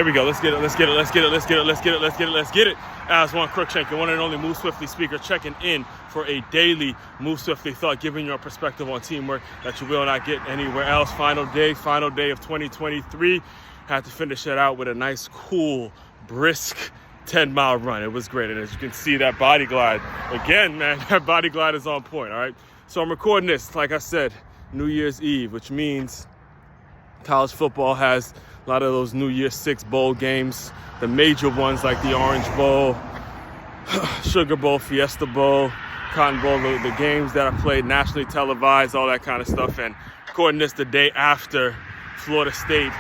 Here we go. Let's get it. Aswand Cruickshank, your one and only Move Swiftly speaker, checking in for a daily Move Swiftly thought, giving you a perspective on teamwork that you will not get anywhere else. Final day of 2023. Had to finish it out with a nice, cool, brisk 10-mile run. It was great. And as you can see, that body glide, again, man, that body glide is on point, all right? So I'm recording this, like I said, New Year's Eve, which means college football has a lot of those New Year's Six bowl games, the major ones like the Orange Bowl, Sugar Bowl, Fiesta Bowl, Cotton Bowl, the games that are played nationally televised, all that kind of stuff. And recording this the day after Florida State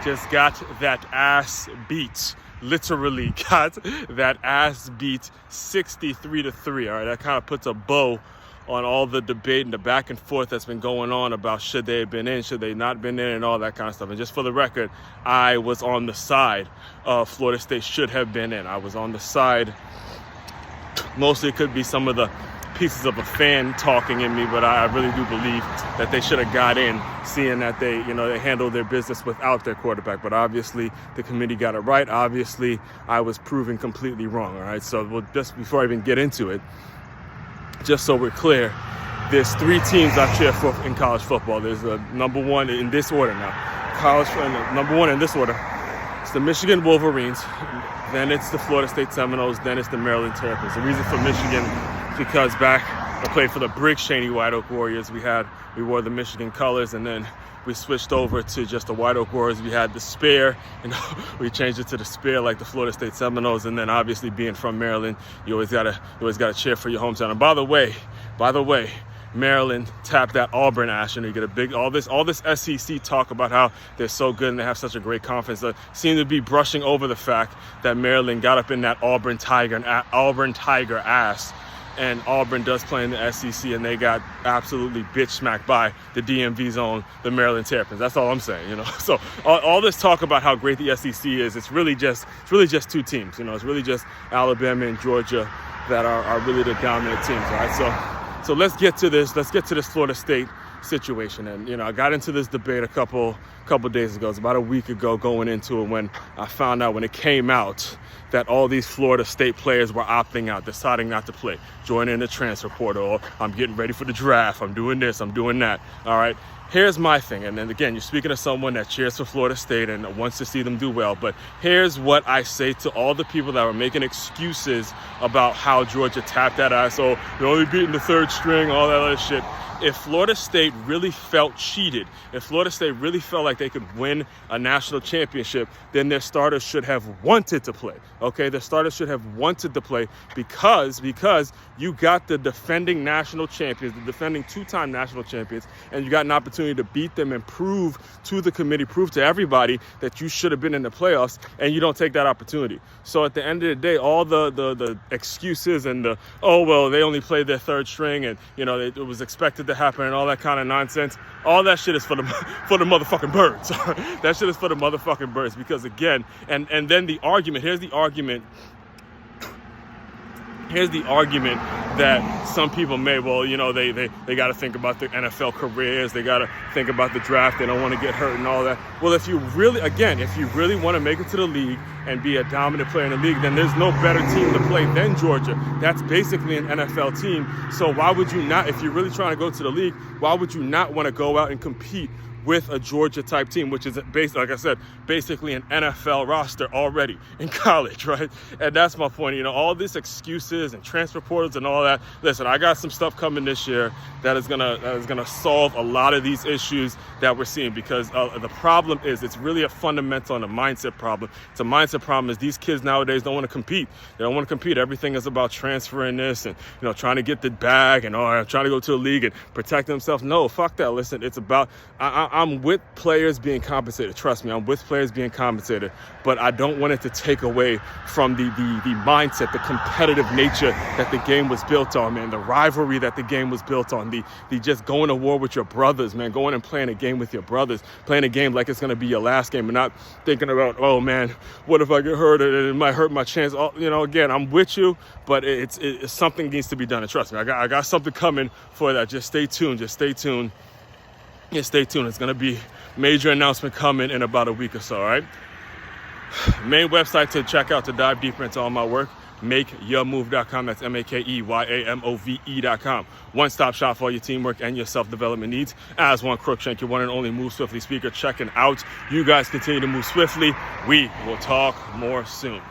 just got that ass beat. Literally got that ass beat 63-3. All right, that kind of puts a bow on all the debate and the back and forth that's been going on about should they have been in, should they not been in, and all that kind of stuff. And just for the record, I was on the side of Florida State should have been in. I was on the side. Mostly it could be some of the pieces of a fan talking in me, but I really do believe that they should have got in, seeing that they handled their business without their quarterback. But obviously the committee got it right. Obviously I was proven completely wrong. All right, so just before I even get into it, just so we're clear, there's three teams I cheer for in college football. There's the number one in this order now. Number one in this order, it's the Michigan Wolverines, then it's the Florida State Seminoles, then it's the Maryland Terrapins. The reason for Michigan is because back I played for the Briggs Cheney White Oak Warriors. We wore the Michigan colors, and then we switched over to just the White Oak Warriors. We had the Spear, we changed it to the Spear like the Florida State Seminoles. And then obviously being from Maryland, you always gotta cheer for your hometown. And by the way, Maryland tapped that Auburn ass, and you get a big all this SEC talk about how they're so good and they have such a great conference. Seem to be brushing over the fact that Maryland got up in that Auburn Tiger ass. And Auburn does play in the SEC, and they got absolutely bitch smacked by the DMV zone, the Maryland Terrapins. That's all I'm saying, So all this talk about how great the SEC is, it's really just two teams, It's really just Alabama and Georgia that are really the dominant teams, all right? So let's get to this. Let's get to this Florida State situation. And I got into this debate a couple days ago. It's about a week ago going into it when I found out, when it came out, that all these Florida State players were opting out, deciding not to play, joining the transfer portal, or I'm getting ready for the draft, I'm doing this, I'm doing that. All right, here's my thing. And then again, you're speaking to someone that cheers for Florida State and wants to see them do well. But here's what I say to all the people that were making excuses about how Georgia tapped that ass. So they're only beating the third string, all that other shit. If Florida State really felt cheated, if Florida State really felt like they could win a national championship, then their starters should have wanted to play. Okay, their starters should have wanted to play because you got the defending national champions, the defending two-time national champions, and you got an opportunity to beat them and prove to the committee, prove to everybody that you should have been in the playoffs, and you don't take that opportunity. So at the end of the day, all the excuses and they only played their third string, and it was expected to happen and all that kind of nonsense, all that shit is for the motherfucking birds. That shit is for the motherfucking birds, because again, and then the argument, here's the argument that some people made. Well, they got to think about the NFL careers, they got to think about the draft, they don't want to get hurt and all that. Well, if you really want to make it to the league and be a dominant player in the league, then there's no better team to play than Georgia. That's basically an NFL team. So why would you not, if you're really trying to go to the league, why would you not want to go out and compete with a Georgia type team, which is like I said, basically an NFL roster already in college, right? And that's my point. All these excuses and transfer portals and all that. Listen, I got some stuff coming this year that is gonna solve a lot of these issues that we're seeing, because the problem is it's really a fundamental and a mindset problem. It's a mindset problem. Is these kids nowadays don't want to compete. They don't want to compete. Everything is about transferring this and trying to get the bag and trying to go to the league and protect themselves. No, fuck that. Listen, it's about I'm with players being compensated. Trust me, I'm with players being compensated. But I don't want it to take away from the mindset, the competitive nature that the game was built on, man. The rivalry that the game was built on. The just going to war with your brothers, man. Going and playing a game with your brothers. Playing a game like it's going to be your last game, and not thinking about, oh, man, what if I get hurt? It might hurt my chance. Again, I'm with you, but it's something needs to be done. And trust me, I got something coming for that. Just stay tuned. Yeah, stay tuned. It's going to be major announcement coming in about a week or so, all right? Main website to check out to dive deeper into all my work, makeyourmove.com. That's makeyoumove.com. One-stop shop for all your teamwork and your self-development needs. Aswand Cruickshank, your one and only Move Swiftly speaker, checking out. You guys continue to move swiftly. We will talk more soon.